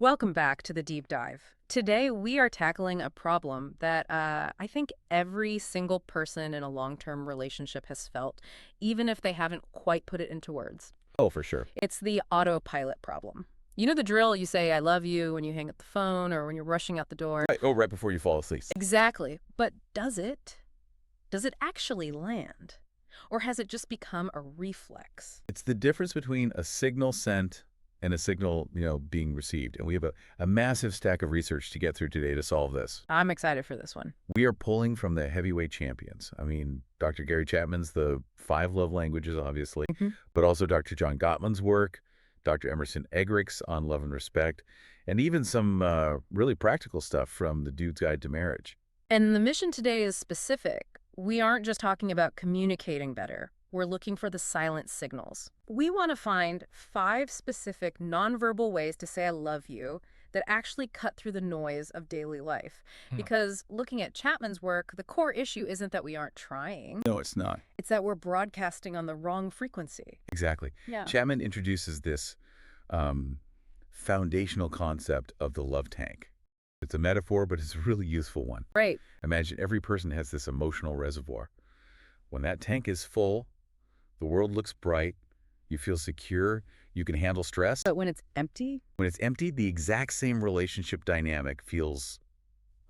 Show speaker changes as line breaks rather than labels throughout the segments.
Welcome back to the deep dive. Today, we are tackling a problem that I think every single person in a long-term relationship has felt, even if they haven't quite put it into words.
Oh, for sure.
It's the autopilot problem. You know the drill, you say, I love you when you hang up the phone or when you're rushing out the door.
Right. Oh, right before you fall asleep.
Exactly. But does it? Does it actually land? Or has it just become a reflex?
It's the difference between a signal sent and a signal, being received. And we have a massive stack of research to get through today to solve this.
I'm excited for this one.
We are pulling from the heavyweight champions. I mean, Dr. Gary Chapman's The Five Love Languages, obviously, but also Dr. John Gottman's work, Dr. Emerson Eggerichs on love and respect, and even some really practical stuff from The Dude's Guide to Marriage.
And the mission today is specific. We aren't just talking about communicating better. We're looking for the silent signals. We want to find 5 specific nonverbal ways to say I love you that actually cut through the noise of daily life. Because looking at Chapman's work, the core issue isn't that we aren't trying.
No, it's not.
It's that we're broadcasting on the wrong frequency.
Exactly.
Yeah.
Chapman introduces this foundational concept of the love tank. It's a metaphor, but it's a really useful one.
Right.
Imagine every person has this emotional reservoir. When that tank is full, the world looks bright, you feel secure, you can handle stress.
But when it's empty?
When it's empty, the exact same relationship dynamic feels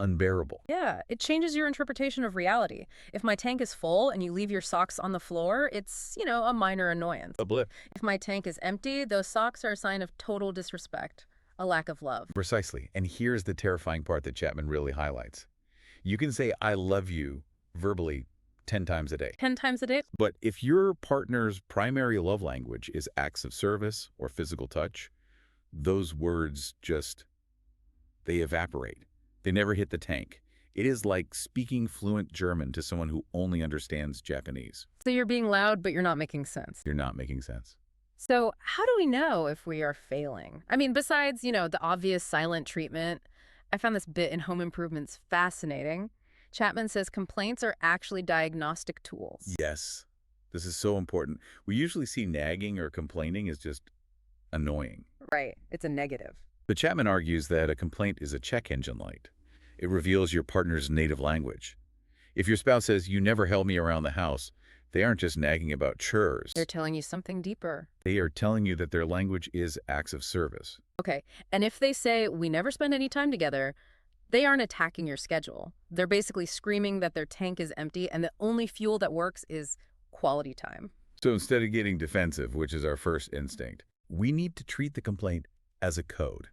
unbearable.
Yeah, it changes your interpretation of reality. If my tank is full and you leave your socks on the floor, it's, a minor annoyance.
A blip.
If my tank is empty, those socks are a sign of total disrespect, a lack of love.
Precisely. And here's the terrifying part that Chapman really highlights. You can say, I love you, verbally 10 times a day.
10 times a day?
But if your partner's primary love language is acts of service or physical touch, those words they evaporate. They never hit the tank. It is like speaking fluent German to someone who only understands Japanese.
So you're being loud, but you're not making sense.
You're not making sense.
So how do we know if we are failing? I mean, besides, the obvious silent treatment, I found this bit in Home Improvements fascinating. Chapman says complaints are actually diagnostic tools.
Yes, this is so important. We usually see nagging or complaining as just annoying.
Right. It's a negative.
But Chapman argues that a complaint is a check engine light. It reveals your partner's native language. If your spouse says, you never help me around the house, they aren't just nagging about chores.
They're telling you something deeper.
They are telling you that their language is acts of service.
Okay. And if they say, we never spend any time together, they aren't attacking your schedule. They're basically screaming that their tank is empty and the only fuel that works is quality time.
So instead of getting defensive, which is our first instinct, we need to treat the complaint as a code.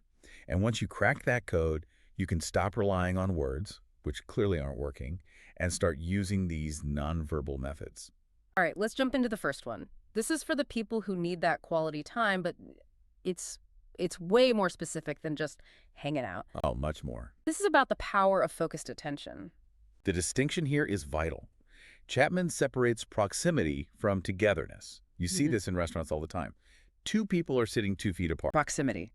And once you crack that code, you can stop relying on words, which clearly aren't working, and start using these nonverbal methods.
All right, let's jump into the first one. This is for the people who need that quality time, but it's way more specific than just hanging out.
Oh, much more.
This is about the power of focused attention.
The distinction here is vital. Chapman separates proximity from togetherness. You see this in restaurants all the time. 2 people are sitting 2 feet apart,
Proximity.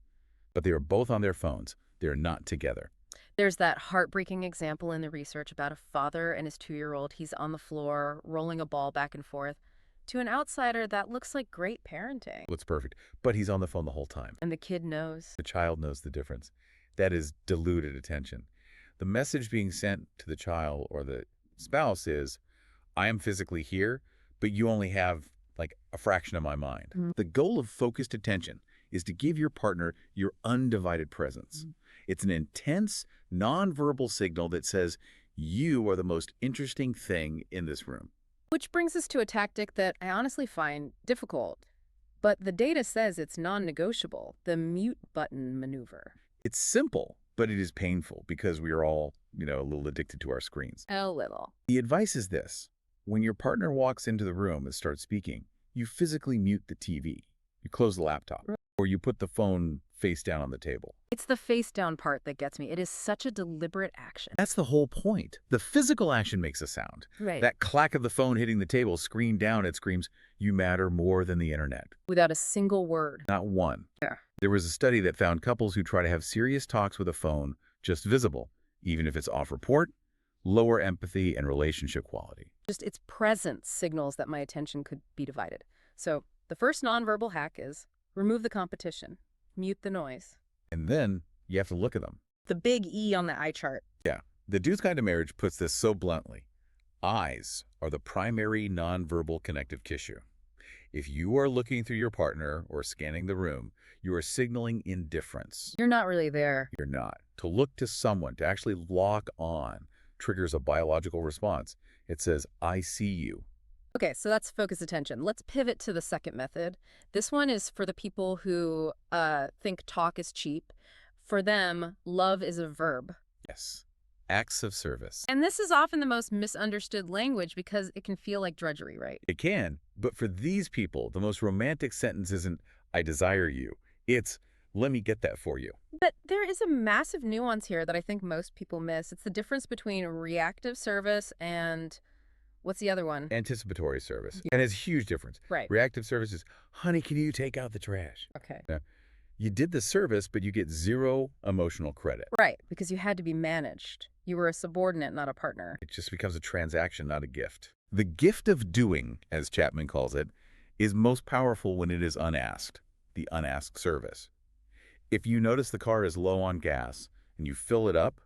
but they are both on their phones. They're not together.
There's that heartbreaking example in the research about a father and his 2-year-old. He's on the floor, rolling a ball back and forth. To an outsider, that looks like great parenting.
Looks perfect, but he's on the phone the whole time.
And the kid knows.
The child knows the difference. That is diluted attention. The message being sent to the child or the spouse is, I am physically here, but you only have like a fraction of my mind. The goal of focused attention is to give your partner your undivided presence. It's an intense, nonverbal signal that says, you are the most interesting thing in this room.
Which brings us to a tactic that I honestly find difficult. But the data says it's non-negotiable, the mute button maneuver.
It's simple, but it is painful because we are all, a little addicted to our screens.
A little.
The advice is this. When your partner walks into the room and starts speaking, you physically mute the TV. You close the laptop, or you put the phone face down on the table.
It's the face down part that gets me. It is such a deliberate action.
That's the whole point. The physical action makes a sound.
Right.
That clack of the phone hitting the table, screen down, it screams, you matter more than the internet.
Without a single word.
Not one.
Yeah.
There was a study that found couples who try to have serious talks with a phone, just visible, even if it's off report, lower empathy and relationship quality.
Just its presence signals that my attention could be divided. So the first nonverbal hack is remove the competition, mute the noise.
And then You have to look at them.
The big E on the eye chart.
Yeah. The Dude's Guide to Marriage puts this so bluntly. Eyes are the primary nonverbal connective tissue. If you are looking through your partner or scanning the room, you are signaling indifference.
You're not really there.
You're not. To look to someone, to actually lock on, triggers a biological response. It says, I see you.
Okay, so that's focus attention. Let's pivot to the second method. This one is for the people who think talk is cheap. For them, love is a verb.
Yes. Acts of service.
And this is often the most misunderstood language because it can feel like drudgery, right?
It can, but for these people, the most romantic sentence isn't, I desire you. It's, let me get that for you.
But there is a massive nuance here that I think most people miss. It's the difference between reactive service and, what's the other one?
Anticipatory service.
Yeah.
And it's a huge difference.
Right.
Reactive service is, honey, can you take out the trash?
Okay.
You did the service, but you get zero emotional credit.
Right, because you had to be managed. You were a subordinate, not a partner.
It just becomes a transaction, not a gift. The gift of doing, as Chapman calls it, is most powerful when it is unasked, the unasked service. If you notice the car is low on gas and you fill it up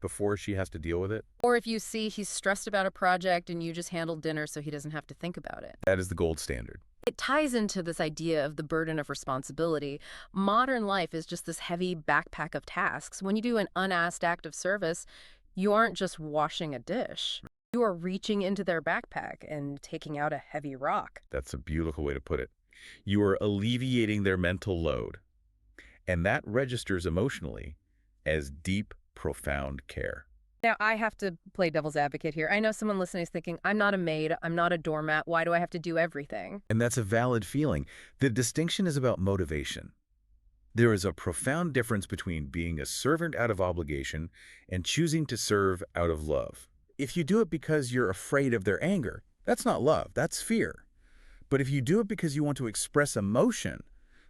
before she has to deal with it,
Or if you see he's stressed about a project and you just handled dinner so he doesn't have to think about it.
that is the gold standard.
It ties into this idea of the burden of responsibility. Modern life is just this heavy backpack of tasks. When you do an unasked act of service, you aren't just washing a dish. You are reaching into their backpack and taking out a heavy rock.
That's a beautiful way to put it. You are alleviating their mental load. And that registers emotionally as deep, profound care.
Now, I have to play devil's advocate here. I know someone listening is thinking, I'm not a maid, I'm not a doormat, why do I have to do everything?
And that's a valid feeling. The distinction is about motivation. There is a profound difference between being a servant out of obligation and choosing to serve out of love. If you do it because you're afraid of their anger, that's not love, that's fear. But if you do it because you want to express emotion,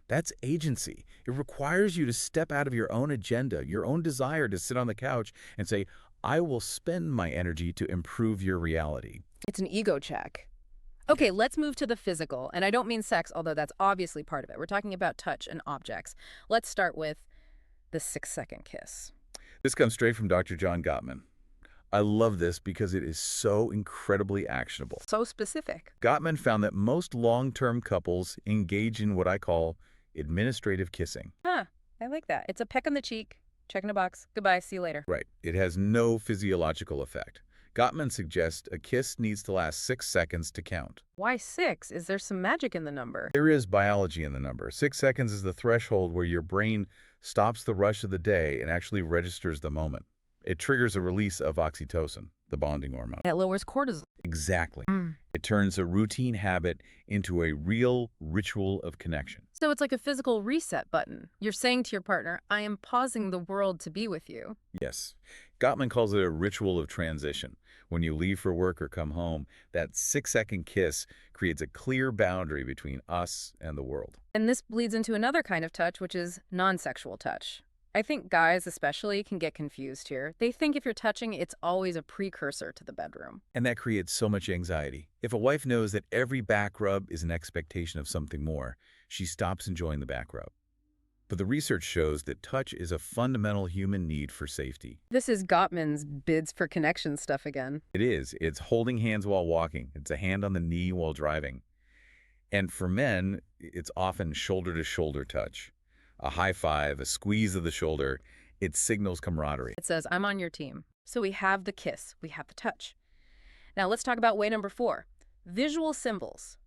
that's agency. It requires you to step out of your own agenda, your own desire to sit on the couch and say, I will spend my energy to improve your reality.
It's an ego check. Okay, let's move to the physical. And I don't mean sex, although that's obviously part of it. We're talking about touch and objects. Let's start with the 6-second kiss.
This comes straight from Dr. John Gottman. I love this because it is so incredibly actionable.
So specific.
Gottman found that most long-term couples engage in what I call administrative kissing.
Huh, I like that. It's a peck on the cheek, check in a box, goodbye, see you later.
Right. It has no physiological effect. Gottman suggests a kiss needs to last 6 seconds to count.
Why 6? Is there some magic in the number?
There is biology in the number. 6 seconds is the threshold where your brain stops the rush of the day and actually registers the moment. It triggers a release of oxytocin, the bonding hormone.
It lowers cortisol.
Exactly. It turns a routine habit into a real ritual of connection.
So it's like a physical reset button. You're saying to your partner, I am pausing the world to be with you.
Yes. Gottman calls it a ritual of transition. When you leave for work or come home, that 6-second kiss creates a clear boundary between us and the world.
And this bleeds into another kind of touch, which is non-sexual touch. I think guys especially can get confused here. They think if you're touching, it's always a precursor to the bedroom.
And that creates so much anxiety. If a wife knows that every back rub is an expectation of something more, she stops enjoying the back rub. But the research shows that touch is a fundamental human need for safety.
This is Gottman's bids for connection stuff again.
It is. It's holding hands while walking. It's a hand on the knee while driving. And for men, it's often shoulder-to-shoulder touch. A high five, a squeeze of the shoulder, it signals camaraderie.
It says, I'm on your team. So we have the kiss, we have the touch. Now let's talk about way number 4, visual symbols.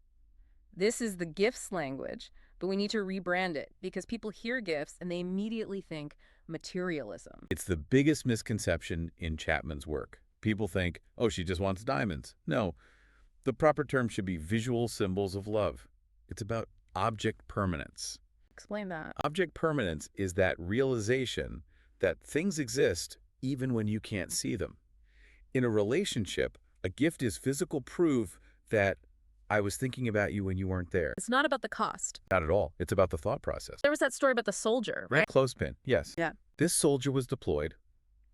This is the gifts language, but we need to rebrand it because people hear gifts and they immediately think materialism.
It's the biggest misconception in Chapman's work. People think, oh, she just wants diamonds. No, the proper term should be visual symbols of love. It's about object permanence.
Explain that.
Object permanence is that realization that things exist even when you can't see them. In a relationship, a gift is physical proof that I was thinking about you when you weren't there.
It's not about the cost.
Not at all. It's about the thought process.
There was that story about the soldier, right?
Clothespin, yes.
Yeah.
This soldier was deployed,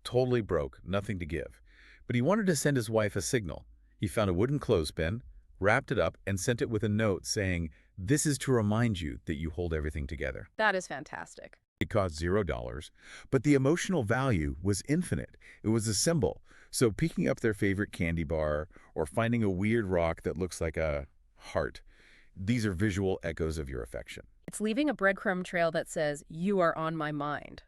totally broke, nothing to give. But he wanted to send his wife a signal. He found a wooden clothespin, wrapped it up, and sent it with a note saying, this is to remind you that you hold everything together.
That is fantastic.
It cost $0, but the emotional value was infinite. It was a symbol. So picking up their favorite candy bar or finding a weird rock that looks like a heart, these are visual echoes of your affection.
It's leaving a breadcrumb trail that says, you are on my mind.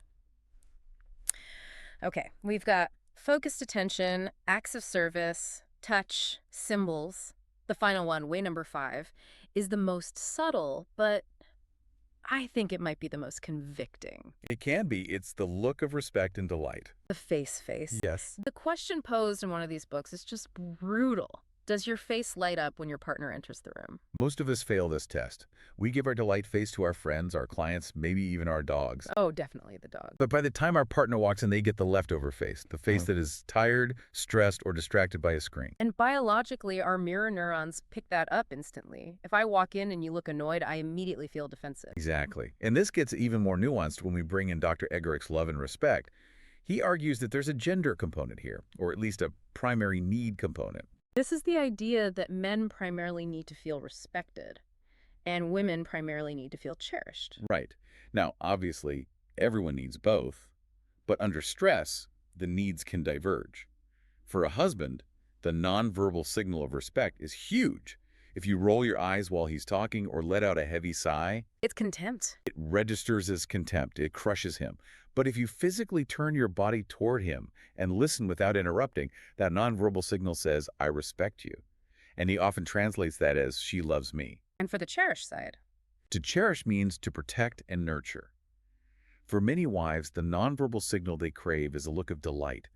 Okay, we've got focused attention, acts of service, touch, symbols. The final one, way number 5, is the most subtle, but I think it might be the most convicting.
It can be. It's the look of respect and delight.
The face.
Yes.
The question posed in one of these books is just brutal. Does your face light up when your partner enters the room?
Most of us fail this test. We give our delight face to our friends, our clients, maybe even our dogs.
Oh, definitely the dog.
But by the time our partner walks in, they get the leftover face, the face that is tired, stressed, or distracted by a screen.
And biologically, our mirror neurons pick that up instantly. If I walk in and you look annoyed, I immediately feel defensive.
Exactly. And this gets even more nuanced when we bring in Dr. Eggerich's Love and Respect. He argues that there's a gender component here, or at least a primary need component.
This is the idea that men primarily need to feel respected, and women primarily need to feel cherished.
Right. Now, obviously, everyone needs both, but under stress, the needs can diverge. For a husband, the nonverbal signal of respect is huge. If you roll your eyes while he's talking or let out a heavy sigh,
It's contempt.
it registers as contempt. It crushes him. But if you physically turn your body toward him and listen without interrupting, that nonverbal signal says, I respect you. And he often translates that as, she loves me.
And for the cherish side,
To cherish means to protect and nurture. For many wives, the nonverbal signal they crave is a look of delight.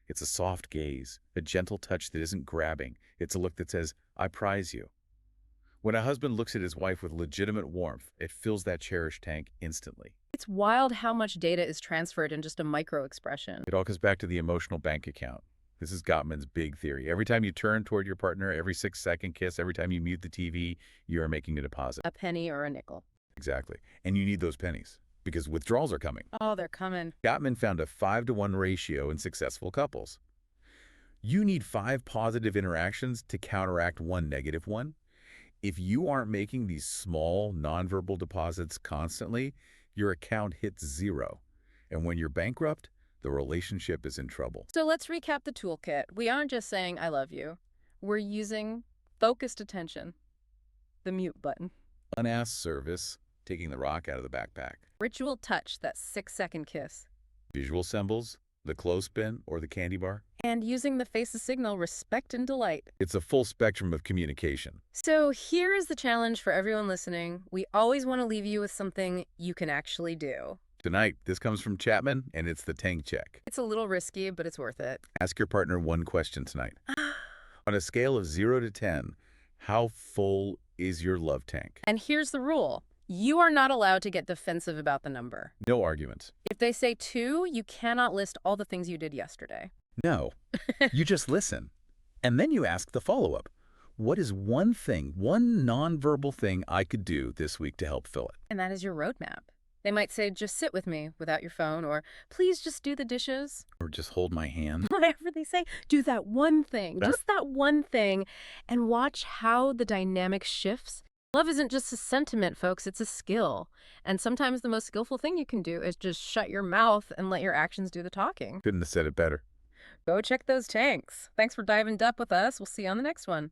It's a soft gaze, a gentle touch that isn't grabbing. It's a look that says, I prize you. When a husband looks at his wife with legitimate warmth, it fills that cherish tank instantly.
it's wild how much data is transferred in just a micro-expression.
It all comes back to the emotional bank account. This is Gottman's big theory. Every time you turn toward your partner, every 6-second kiss, every time you mute the TV, you are making a deposit.
A penny or a nickel.
Exactly. And you need those pennies because withdrawals are coming.
Oh, they're coming.
Gottman found a 5-to-1 ratio in successful couples. You need 5 positive interactions to counteract 1 negative one. If you aren't making these small, nonverbal deposits constantly, your account hits 0. And when you're bankrupt, the relationship is in trouble.
So let's recap the toolkit. We aren't just saying, I love you. We're using focused attention, the mute button,
Unasked service, taking the rock out of the backpack.
ritual touch, that 6-second kiss,
Visual symbols, the clothespin or the candy bar.
and using the face to signal respect and delight.
It's a full spectrum of communication.
So here is the challenge for everyone listening. We always want to leave you with something you can actually do.
Tonight, this comes from Chapman, and it's the tank check.
It's a little risky, but it's worth it.
Ask your partner one question tonight. On a scale of 0 to 10, how full is your love tank?
And here's the rule. You are not allowed to get defensive about the number.
No arguments.
If they say 2, you cannot list all the things you did yesterday.
No. You just listen. And then you ask the follow-up. What is one thing, one nonverbal thing I could do this week to help fill it?
And that is your roadmap. They might say, just sit with me without your phone, or please just do the dishes.
Or just hold my hand?
Whatever they say, do that one thing, just that one thing, and watch how the dynamic shifts. Love isn't just a sentiment, folks, it's a skill. And sometimes the most skillful thing you can do is just shut your mouth and let your actions do the talking.
Couldn't have said it better.
Go check those tanks. Thanks for diving up with us. We'll see you on the next one.